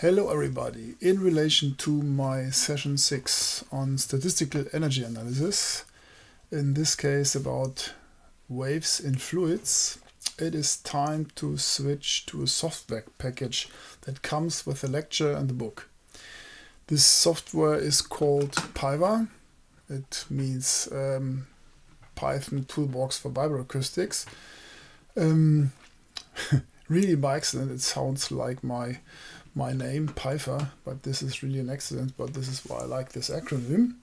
Hello everybody. In relation to my session 6 on statistical energy analysis, in this case about waves in fluids, it is time to switch to a software package that comes with the lecture and the book. This software is called Pyva. It means Python toolbox for vibroacoustics. Really by accident it sounds like my name, Pyva, but this is really an accident, but this is why I like this acronym.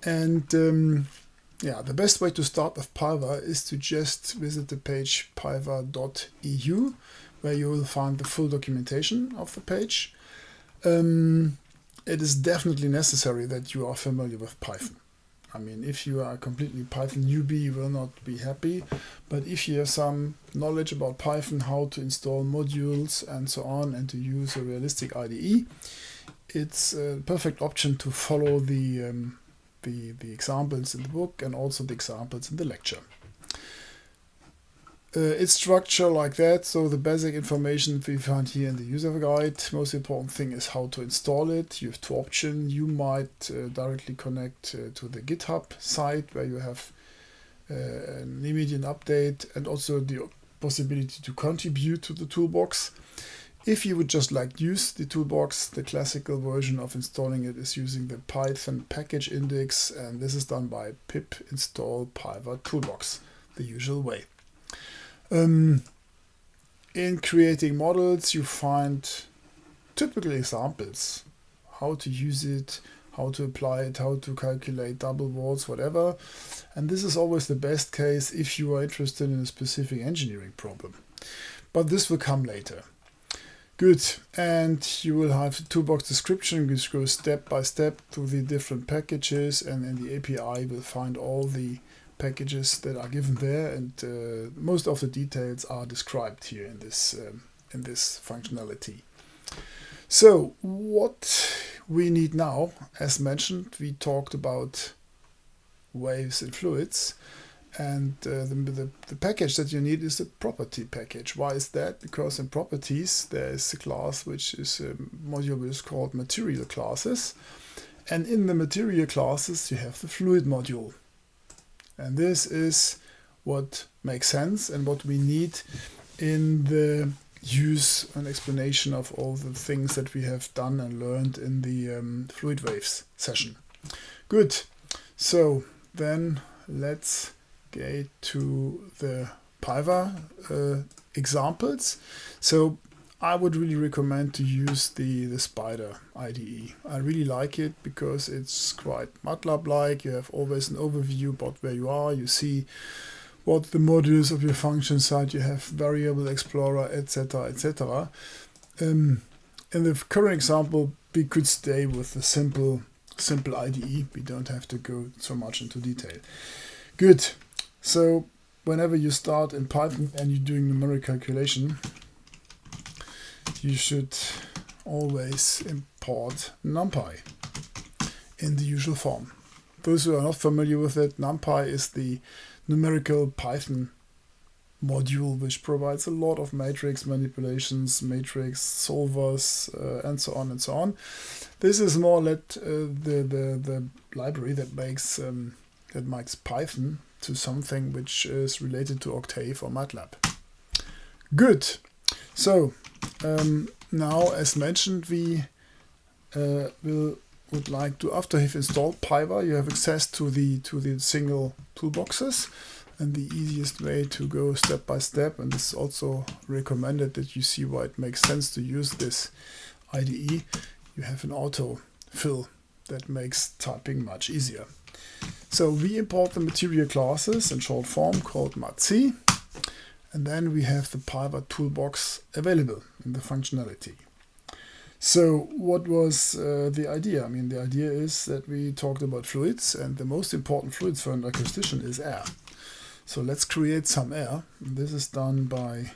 And the best way to start with Pyva is to just visit the page pyva.eu, where you will find the full documentation of the page. It is definitely necessary that you are familiar with Python. I mean, if you are a completely Python newbie, you will not be happy. But if you have some knowledge about Python, how to install modules and so on, and to use a realistic IDE, it's a perfect option to follow the examples in the book and also the examples in the lecture. It's structured like that, so the basic information we find here in the user guide. Most important thing is how to install it. You have two options. You might directly connect to the GitHub site where you have an immediate update and also the possibility to contribute to the toolbox. If you would just like to use the toolbox, the classical version of installing it is using the Python package index, and this is done by pip install Pyva toolbox, the usual way. In creating models, you find typical examples, how to use it, how to apply it, how to calculate double walls, whatever. And this is always the best case if you are interested in a specific engineering problem. But this will come later. Good, and you will have the toolbox description which goes step by step through the different packages, and in the API will find all the packages that are given there, and most of the details are described here in this functionality. So what we need now, as mentioned, we talked about waves and fluids, and the package that you need is a property package. Why is that? Because in properties there is a class which is a module which is called material classes, and in the material classes you have the fluid module. And this is what makes sense and what we need in the use and explanation of all the things that we have done and learned in the fluid waves session. Good. So then let's get to the Pyva examples. So I would really recommend to use the Spider IDE. I really like it because it's quite MATLAB-like. You have always an overview about where you are. You see what the modules of your function site. You have variable explorer, etc., etc. In the current example, we could stay with the simple IDE. We don't have to go so much into detail. Good. So whenever you start in Python and you're doing numerical calculation, you should always import NumPy in the usual form. Those who are not familiar with it, NumPy is the numerical Python module which provides a lot of matrix manipulations, matrix solvers, and so on and so on. This is more or less the library that makes Python to something which is related to Octave or MATLAB. Good. So now, as mentioned, we would like to, after you've installed Pyva, you have access to the single toolboxes, and the easiest way to go step by step, and this is also recommended that you see why it makes sense to use this IDE. You have an auto fill that makes typing much easier. So we import the material classes in short form called matc. And then we have the Pyva toolbox available in the functionality. So what was the idea? I mean, the idea is that we talked about fluids, and the most important fluids for an acoustician is air. So let's create some air. And this is done by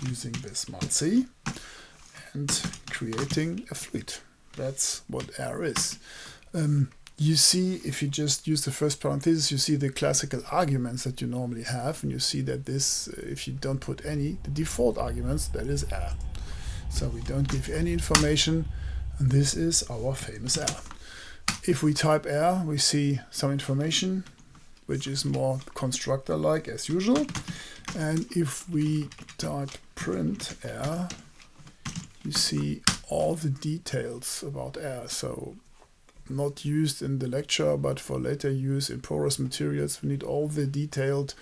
using this matc and creating a fluid. That's what air is. You see, if you just use the first parenthesis, you see the classical arguments that you normally have, and you see that this, if you don't put any, the default arguments, that is air. So we don't give any information, and this is our famous air. If we type air, we see some information, which is more constructor-like as usual. And if we type print air, you see all the details about air. So not used in the lecture, but for later use in porous materials, we need all the detailed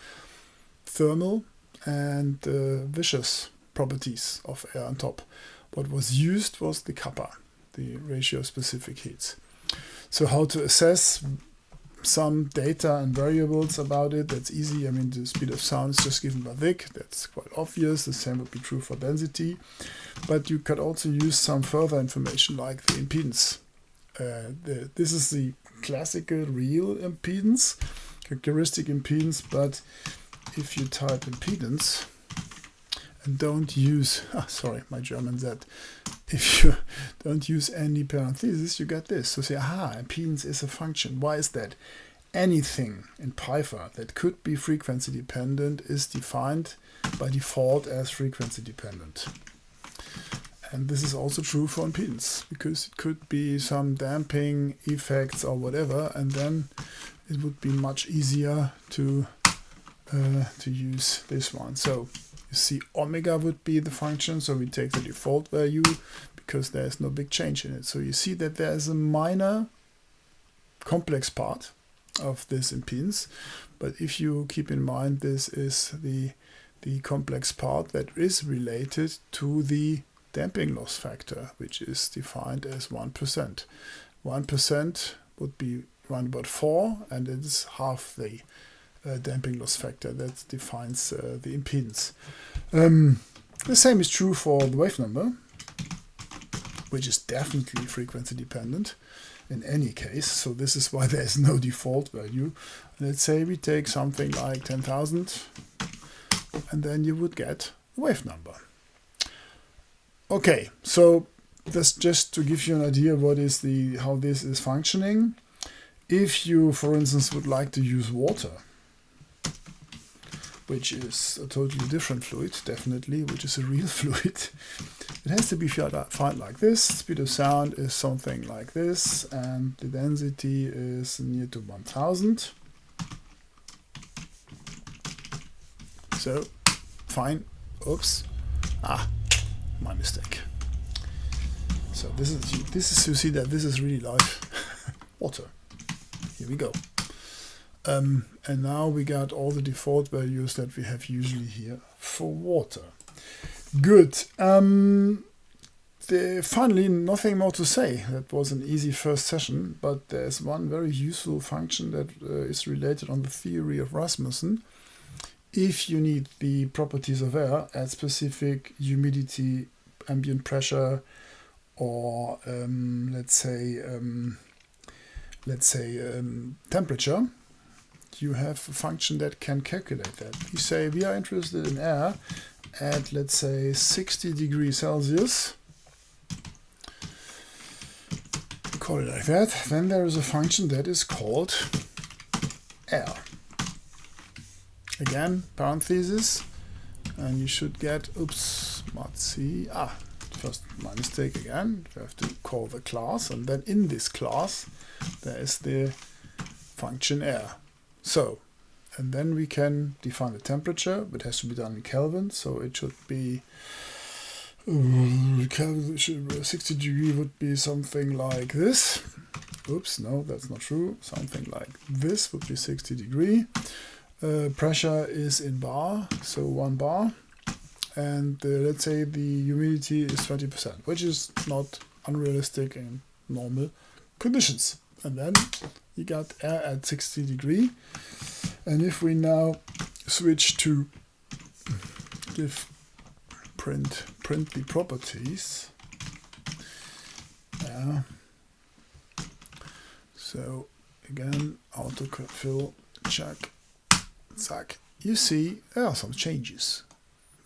thermal and viscous properties of air on top. What was used was the kappa, the ratio of specific heats. So how to assess some data and variables about it, that's easy. I mean, the speed of sound is just given by Vic, that's quite obvious. The same would be true for density. But you could also use some further information like the impedance. This is the classical real impedance, characteristic impedance, but if you type impedance and don't use, sorry, my German said, if you don't use any parentheses, you get this. So say, impedance is a function. Why is that? Anything in Pyva that could be frequency dependent is defined by default as frequency dependent. And this is also true for impedance, because it could be some damping effects or whatever, and then it would be much easier to use this one. So you see omega would be the function, so we take the default value because there's no big change in it. So you see that there's a minor complex part of this impedance, but if you keep in mind this is the complex part that is related to the damping loss factor, which is defined as 1%. 1% would be around about 4, and it is half the damping loss factor that defines the impedance. The same is true for the wave number, which is definitely frequency dependent in any case. So this is why there is no default value. Let's say we take something like 10,000, and then you would get a wave number. Okay, so that's just to give you an idea what is how this is functioning. If you, for instance, would like to use water, which is a totally different fluid, definitely, which is a real fluid, it has to be defined like this. Speed of sound is something like this, and the density is near to 1000. So, fine. Oops. My mistake. So this is you see that this is really live water. Here we go. And now we got all the default values that we have usually here for water. Good. Finally, nothing more to say. That was an easy first session, but there's one very useful function that is related on the theory of Rasmussen. If you need the properties of air at specific humidity, ambient pressure, or let's say temperature, you have a function that can calculate that. We say we are interested in air at, let's say, 60 degrees Celsius. Call it like that. Then there is a function that is called air. Again, parentheses, and you should get, oops, let's see, first my mistake again, you have to call the class, and then in this class there is the function air. So, and then we can define the temperature, but it has to be done in Kelvin, so it should be, Kelvin, 60 degree would be something like this. Oops, no, that's not true. Something like this would be 60 degree. Pressure is in bar, so 1 bar, and let's say the humidity is 20%, which is not unrealistic in normal conditions. And then you got air at 60 degree, and if we now switch to print the properties, so again, autofill check. Zack. You see there are some changes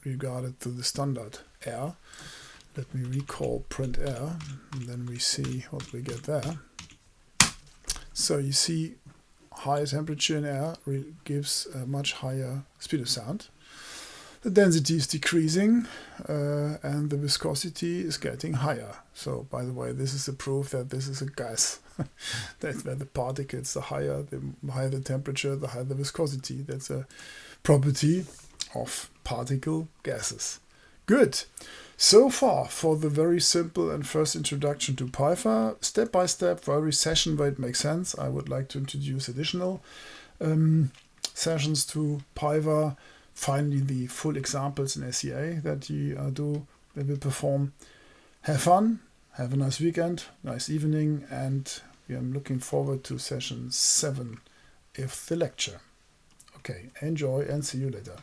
regarding to the standard air. Let me recall print air, and then we see what we get there. So you see higher temperature in air gives a much higher speed of sound. the density is decreasing and the viscosity is getting higher. So, by the way, this is a proof that this is a gas. That's where the particles, the higher the temperature, the higher the viscosity. That's a property of particle gases. Good. So far for the very simple and first introduction to Pyva. Step by step, for every session where it makes sense, I would like to introduce additional sessions to Pyva. Finally, the full examples in SEA that you will perform. Have fun, have a nice weekend, nice evening, and I'm looking forward to session 7 of the lecture. Okay, enjoy and see you later.